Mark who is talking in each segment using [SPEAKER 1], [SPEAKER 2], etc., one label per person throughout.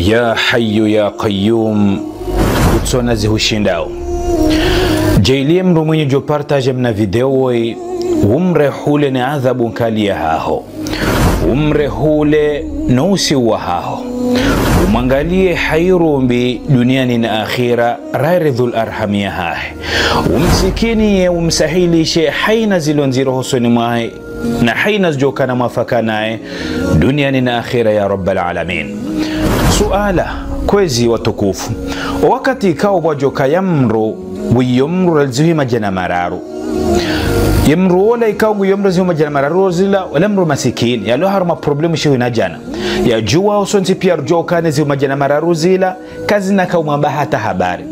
[SPEAKER 1] Ya Hayyu ya Qayyum utsona zihushindao jailie mru mwenye jo partage mna video umre hule ni adhabu nkali ya haho umre hule nusi wa haho umangalie hayrumbi duniani na akhira rairidhul arhamia hahe umsikini ye umsahilishe haina zilonziro hosoni mwae na haina zijokana mwafaka nae duniani na akhira ya rabbal alamin. Suala kwezi watukufu wakati ikawa wajoka yamru wiyomru alzihi majana mararu yamru wala ikawa wiyomru alzihi majana mararu zila wala mru masikini yalo haruma problemu shiwi na jana ya juwa usonzi pia rjoka nezi majana mararu zila kazi na kauma bahata habari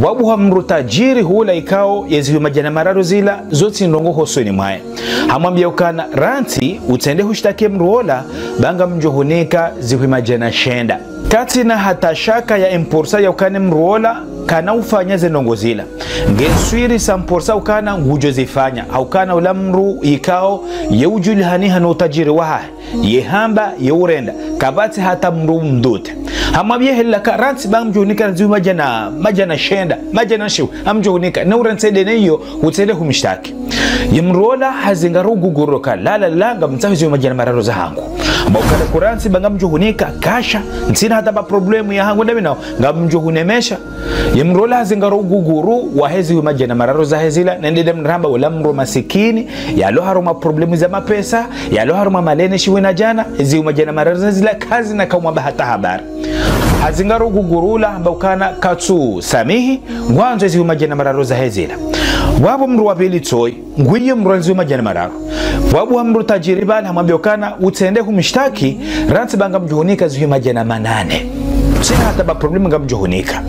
[SPEAKER 1] wabu hamru tajiri hula ikao yezi majana mararu zila zoti ndongo hosoni mwae hamwambia ukana ranti utende hushtaki mruola banga mjohunika zihu majana shenda kati na hata shaka ya impursa ya ukane mruola kana ufanya zenongo zila ngeswiri sampursa ukana ngujo zifanya haukana ula mru ikao yeujuli haniha na utajiri waha yehamba yeurenda kabati hata mru mdute hamwambia hila ka ranti banga mjohunika zihu majana shenda majana shiu hamjohunika na urantede neyo utende humishtaki yemrola hazingaru guguruka la ngamtsaho zihu majana mararo za hangu mbokale kuransi banga mjohunika kasha nsina hata ba problemu ya hangu ndabina ngamjohunemesha yemrola hazingaru guguru wa hezi majana mararo za hezila nendede mramba wala mro masikini yalo haruma problemu za mapesa yalo haruma malene shiwe na jana zihu majana mararo za hezila kazi na kauma bahata habari hazingaru gugurula mbokana katsu samihi ngwanzo zihu majana mararo za hezila wabu mru wabili toi ngwiye mru alzihu majana mararu wabu mru tajiri bali hamwambia ukana utende humishtaki ranti banga mjuhunika zihu majana manane sina hata ba problemu nga mjuhunika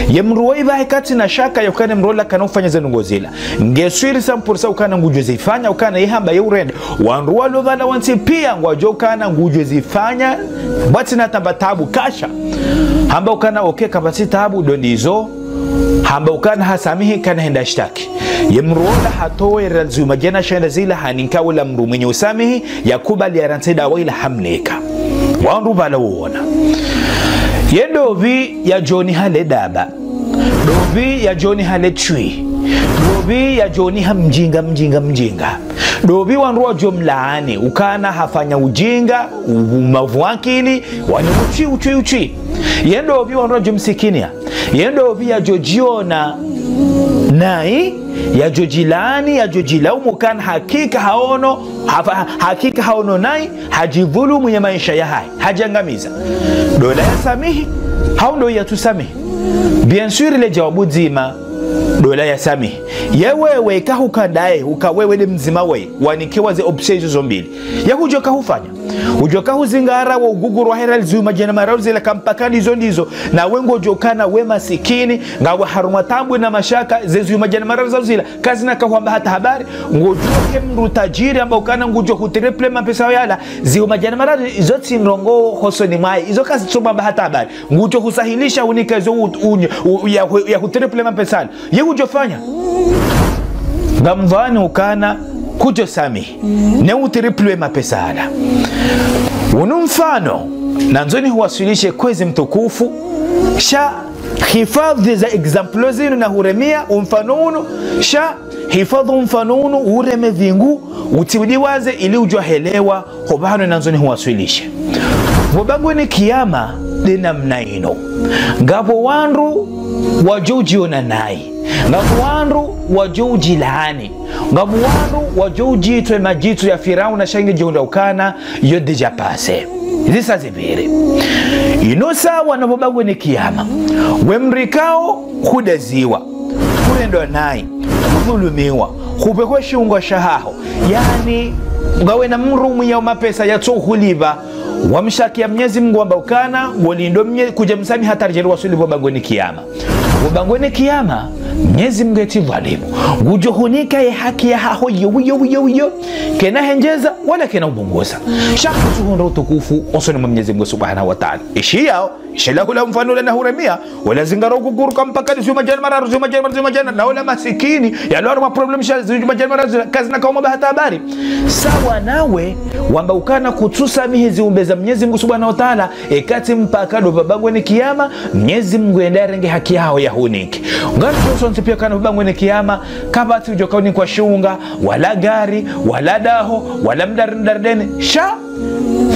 [SPEAKER 1] ye mru waiba hekati na shaka ya ukane mrola kana ufanya zenungo zila ngeswiri sampursa ukana ngujo zifanya ukana yehamba yeurende wanruwa lovana wansi pia ngwajo ukana ngujo zifanya bati na tambatabu kasha hamba ukana oke kabati tabu dondizo hamba ukana hasamihi kana henda shtaki yemruola hatowe ralzihu majana shenda zila haninka wala mru mwenye usamihi yakubali ya rantida wila hamleka wanru bala uona yedovi ya joni hale daba dovi ya joni hale chui dovi ya joni ha mjinga dovi wanru wa jomlaani ukana hafanya ujinga umavuakili wani uchi yendovi wanru wa jomsikinia yendovi ya jojiona nai ya jojilani ya jojilaumu kan hakika haono nai hajivulumu ya maisha ya hai hajangamiza dola ya samihi haundo ya tusamihi bien sûr ile jawabu zima dola ya samihi yewewe kahukadae ukawewe ni mzima we wanikiwa ze options hizo mbili ya hujoka hufanya ujoka huzingara wa uguguru wa hera zihu majana mararu zila kampakani hizo ndizo na wengo ujokana we masikini ngawa haruma tambu na mashaka zihu majana mararu zila kazi na kahuamba hata habari ngujoke mru tajiri amba ukana ngujo hutiriple mapesa yala zihu majana mararu izoti nrongo hosoni mai izo kazi tsumamba hata habari ngujo husahilisha unika izo ya hutiriple mapesa ye ujofanya ngamvani ukana kujo sami ne utiriple mapesa ala unumfano nanzoni huwasilishe kwezi mtukufu sha hifadhi za example zinu na huremia umfanunu sha hifadhi umfanunu ureme vingu utiudiwaze ili ujua helewa hobano nanzoni huwasilishe wabangu ni kiyama dina mnaino ngabo wanru wajujiona nai ngabu wanru wajuji laani ngabu wanru wajuji itwe majitu ya Firaun na shangi jihunda ukana yo deja pase zisa zibiri inosa wanabobagu ni kiyama wemrikao hudaziwa kurendo nai kudhulumiwa hupekwe shiungo shahaho yani ngawe na mrumu ya mapesa ya tsohuliva wamshaki ya Mwenyezi Mungu amba ukana wolindo kuja msami hatarjeli wasuli wabangweni kiyama wabangweni kiyama Mwenyezi Mungu eti dhalimu ngujohunika ya haki ya haho yo kena henjeza wala kina ubongoza shaka tuhondo tukufu osoni Mwenyezi Mungu Subhanahu wa Ta'ala ishiyao ishalahu la mfano la hurumia wala zingaro kuguruka mpaka zuma jana na wala masikini ya leo ma problem zuma jana kazi na kama bahata habari sawa nawe wamba ukana kutusamihi ziumbe za Mwenyezi Mungu Subhanahu wa Ta'ala ekati mpaka do babangwe ni kiyama Mwenyezi Mungu endarenge haki yao ya huniki ngani sonse pia kana babangwe ni kiyama kabati ujokauni kwa shunga wala gari wala daho wala mdardeni sha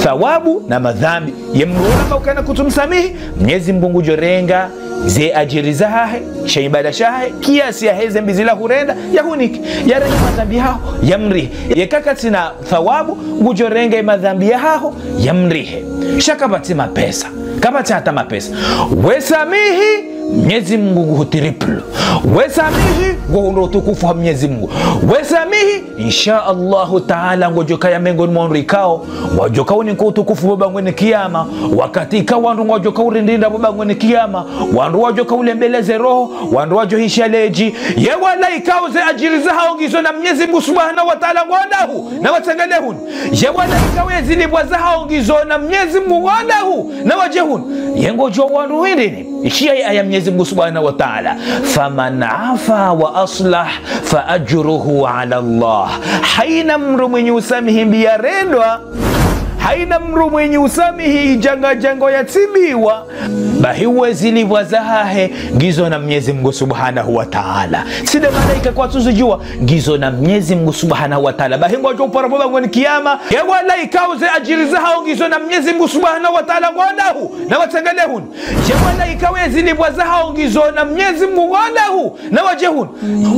[SPEAKER 1] thawabu na madhambi yemrona ukana kutumsamihi Mwenyezi Mungu jorenga ze ajiri zahahe shaibada shahe kiasi ya heze mbizila hurenda ya huniki ya renga madhambi hao yamrihe yekakati na thawabu ngujorenga madhambi hao yamrihe shakabati mapesa kabati hata mapesa wesamihi Mwenyezi Mungu hutiriplo wesamihi ngondo tukufu Mwenyezi Mungu wesamihi insha Allah Taala ngojoka ya mengo mwanrikao wajoka ni kwa tukufu babangwe ni kiyama wakati ka wandu ngojoka urindinda babangwe ni kiyama wandu wajoka ulembeleze roho wandu wajohisha leji ye wala ikauze ajiri za hao ngizo na Mwenyezi Mungu Subhanahu wa Taala ngodahu na watangalehun ye wala ikawezi libwa za hao ngizo na Mwenyezi Mungu ngodahu na wajehun yengojo wandu windini ishia ya Mwenyezi Mungu Subhanahu wa Ta'ala faman afa wa aslah fa ajruhu ala Allah haina mru mwenye usamihi biyarendwa haina mru mwenye usamihi jango yatibiwa bahiwe zilivwa zahahe gizo na Mwenyezi Mungu Subhanahu wa Ta'ala sida malaika kwa tuzujua gizo na Mwenyezi Mungu Subhanahu wa Ta'ala bahingo jo paraboba ngoni kiyama ya wala ikauze ajiri zao gizo na Mwenyezi Mungu Subhanahu wa Ta'ala ngodahu na watangalehun ya wala ikawe zilivwa zao gizo na Mwenyezi Mungu ngodahu na wajehun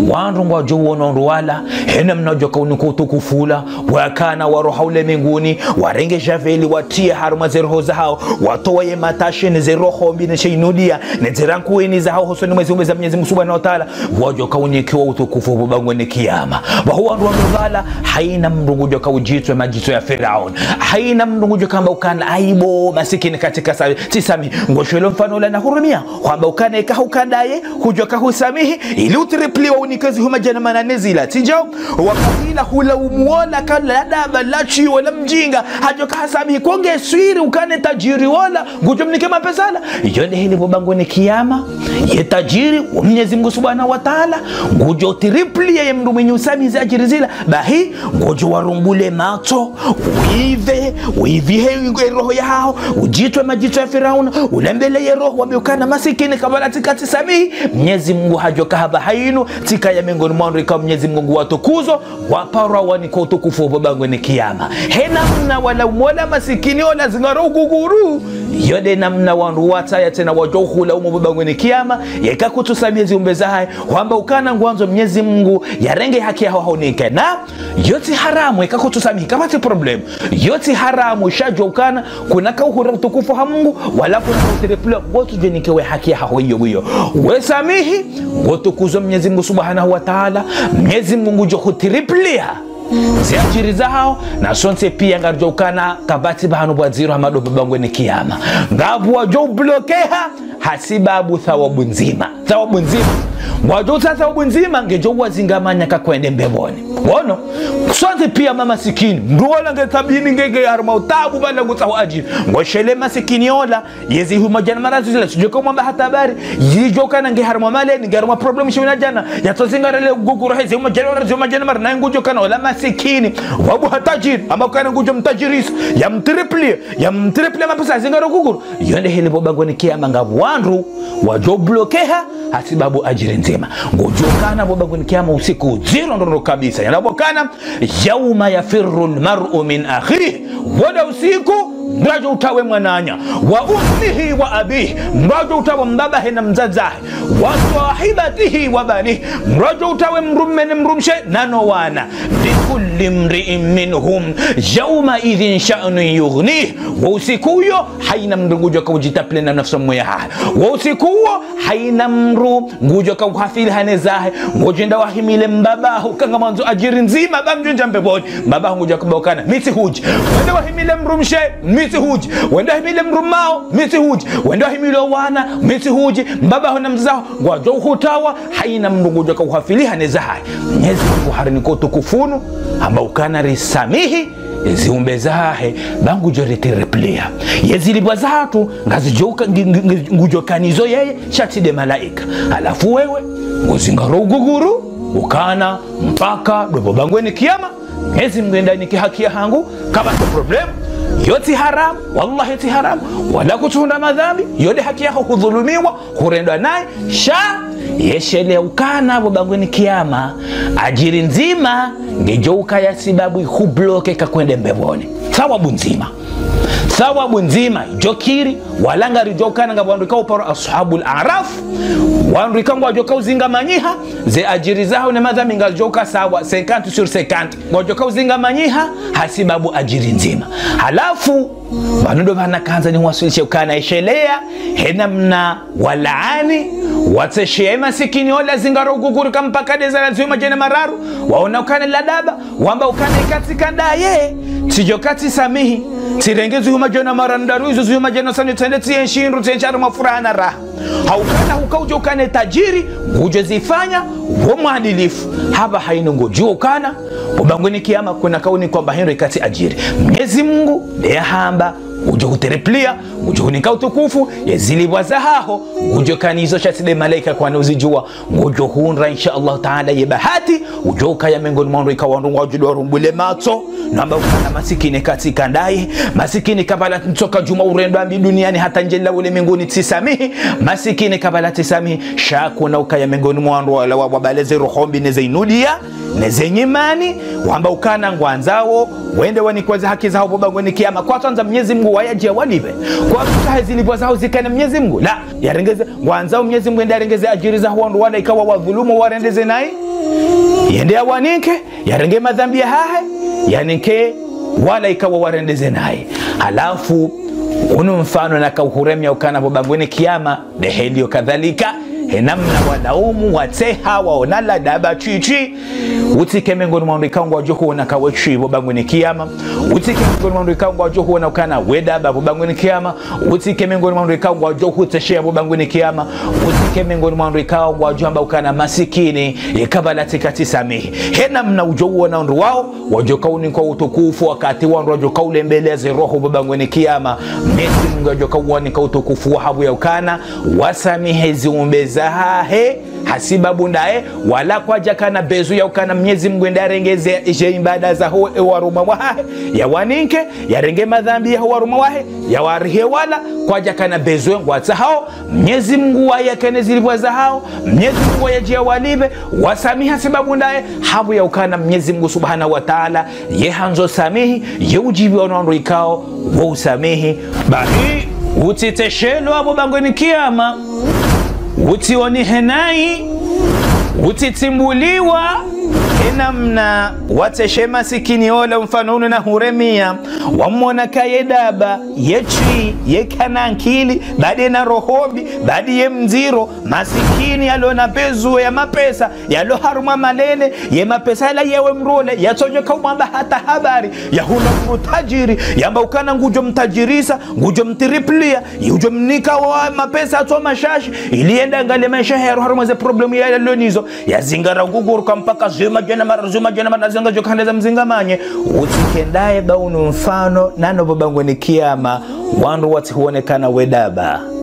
[SPEAKER 1] wandu ngojo wono wala hena mnajo kauniko tukufula wakana warohaule minguni warenge javeli watie haruma zeroho zao watoe matashini zeroho mbine sheinudia nezerankuini zao hosoni mwezi za Mwenyezi Mungu Subhanahu wa Ta'ala wajoka unyekiwa utukufu bubangwe ni kiyama wahuwa nduwala haina mrungu joka ujitwe majito ya Firaun haina mrungu joka kamba ukana aibo masikini katika tisami ngoshwelo mfano la na hurumia kwamba ukana eka hukadaye hujoka husamihi ili utripliwa unikazi huma jana mananezila tijao wakabila hula umuola kala daba lachi wala mjinga hajoka hasamihi konge swiri ukane tajiri wala ngujumnike mapesala yone hili bubangwe ni kiyama ye tajiri wa Mwenyezi Mungu Subhanahu wa Ta'ala ngujo tripli ya mndu mwenye usamihi za ajiri zila bahi ngojo warumbule mato uivihe roho ya hao ujitwe majito ya Firaun ulembele ya roho wameukana masikini kabala tikati samihi Mwenyezi Mungu hajoka haba hainu tika ya mengoni mwanrika Mwenyezi Mungu watukuzo wapara wani kwa utukufu babangwe ni kiyama hena mna wala umola masikini wala zingaro guguru yode namna wandu wataya tena wajohula babangwe ni kiyama yeka kutusamia ziumbe zae kwamba ukana ngwanzo Mwenyezi Mungu yarenge haki ya haonike na yote haramu yeka kutusamia kama ti problem yote haramu shajokana kuna kauhura utukufu ha Mungu wala kuna utirepula wotu jenikewe haki ya hiyo wesamihi wotukuzo Mwenyezi Mungu Subhanahu wa Ta'ala Mwenyezi Mungu jo hutiriplia ziajiri zao na sonse pia ngarjokana kabati bahanu bwaziro hamado babangwe ni kiyama ngabu wajo blokeha hasibabu thawabu nzima wajo thawabu nzima ngejo wazingamanya kakwende mbeboni wono sonse pia mama sikini nduola ngetabini ngege harma utabu bala ngutawaji ngoshele masikini ola yezi huma jana marazu zile sijoko mwamba hata habari yijokana nge harma male ni harma problem shina jana yatozingarele guguru hezi huma jana mara na ngujo kana ola masikini wabu hatajiri ama kana ngujo mtajiris ya mtriple mapesa zingaro guguru yonde hili bobangwe ni kiyama ngabu wandu wajo blokeha hasibabu ajiri nzima ngojokana bobangwe ni kiyama usiku zero ndo kabisa yanabokana yauma yafirru almar'u min akhihi wada usiku mrajo utawe mwananya wa ummihi wa abihi mrajo utawe mbabahe na mzazahe wa sahibatihi wa banihi mrajo utawe mrummene mrumshe nano wana likulli mri'in minhum yawma idhin sha'nu yughnih wa usikuyo haina mrungujo kujitaple na nafsa moya wa usikuyo haina mru ngujo kuhafili hanezahe ngojenda wahimile mbabahu kanga manzo ajiri nzima bamjunja mbeboni mbabahu ngujo kubokana miti huji wende wahimile mrumshe miti huji wende wahimile mrumao miti huji wende wahimile wana miti huji mbabahu na mzazahu ngwajo hutawa haina mrungujo kuhafili hanezahe Mwenyezi Mungu hariniko tukufunu amba ukana risamihi ziumbe zahe bangu jorete replia yezilibwa zatu ngazijoka ngujokanizo yeye shati de malaika alafu wewe nguzingaro uguguru ukana mpaka dobo bangweni kiyama ngezi mgenda nikihakia hangu kama problem yoti haram wallahi yoti haram wala kutunda madhambi yode haki yako kudhulumiwa kurendwa naye sha yeshele ukana bangweni kiyama ajiri nzima ngejouka ya sababu ikubloke kakwende mbevoni thawabu nzima jokiri walanga rijokana ngabwanduka uparo ashabul araf wanduka ngwajoka uzinga manyiha ze ajiri zao ne madhambi ngajoka sawa 50 sur 50 ngwajoka uzinga manyiha hasibabu ajiri nzima halafu banudo bana kanza ni wasilishe ukana ishelea hena mna walaani wateshe masikini wala zingaro guguru kampaka deza la zuma jene mararu waona ukana ladaba wamba ukana katika daye tijokati samihi tirengezi huma jona marandaruizo zuma jona sanyo tendeti enshinru tencharu mafuraha na raha haukana hukauja ukane tajiri uje zifanya mwadilifu haba haino ngojua ukana ubangweni kiyama kuna kauni kwamba hendo ikati ajiri Mwenyezi Mungu ya hamba uje kutereplia uje kunika utukufu yezilibwa zahaho uje kanizo shatide malaika kwa nuzijua uje hunra insha Allah taala yebahati uje ukaya mengoni mwandu ikawandu wajudu warumbule mato namba ukana masikini katika ndai masikini kabala ntoka juma urendo ambi duniani hata njela ule mengoni tisamihi masikini kabala tisamihi shaku na ukaya mengoni mwandu wala wabaleze rohombi nezeinudia nezenyimani wamba ukana ngwanzao wende wanikwaza haki zao bangweni kiyama kwa tanza Mwenyezi Mungu wayaje walibe kwa tutahe zilibwa zao zikana Mwenyezi Mungu la yarengeze ngwanzao Mwenyezi Mungu ndarengeze ajiri za wandu wala ikawa wadhulumu warendeze nai yende awanike yarenge madhambi hahe yanike wala ikawa warendeze nai halafu unu mfano na kauhuremia ukana bangweni kiyama dehelio kadhalika henamna wanaumu wateha waonala daba chichi utike mengoni mwandu ikangwa joku wana kawechi bangweni kiyama utike mengoni mwandu ikangwa joku wana ukana wedaba bangweni kiyama utike mengoni mwandu ikangwa joku teshea bangweni kiyama utike mengoni mwandu ikangwa jamba ukana masikini ikabala tikati samihi henamna ujoku wana ndu wao wajoka uni kwa utukufu wakati wandu wajoka ulembeleze roho bangweni kiyama Mwenyezi Mungu wajoka uwani kwa utukufu wahabu ya ukana wasamihe ziumbeza zahahe hasibabu ndae wala kwa jakana bezu ya ukana Mwenyezi Mungu ndarengeze je ibada za ho waruma wahe ya waninke ya renge madhambi ya waruma wahe ya warihe wala kwa jakana bezu yangu hao Mwenyezi Mungu wayakene zilibwa za hao Mwenyezi Mungu wayajia walibe wasamiha sababu ndae habu ya ukana Mwenyezi Mungu subhanahu wa ta'ala ye hanzo samihi ye ujibi onondo ikao wa usamihi bahi utiteshelo abo bangweni kiyama utioni henai utitimbuliwa enamna wateshe masikini ola mfano na huremia wamona kayedaba yechi yekanankili bade na rohobi bade ye mziro masikini alona bezu ya mapesa yalo haruma malele ye mapesa la yewe mrole yatojo kaumamba hata habari ya huna mtajiri yamba ukana ngujo mtajirisa ngujo mtriplia yujo mnika wa mapesa to mashashi ilienda ngale maisha hero haruma ze problemu ya lonizo ya zingara guguru kampaka zuma jana manazanga jokandeza mzingamanye utikendaye baunu mfano nano bangweni kiyama wandu wati huonekana wedaba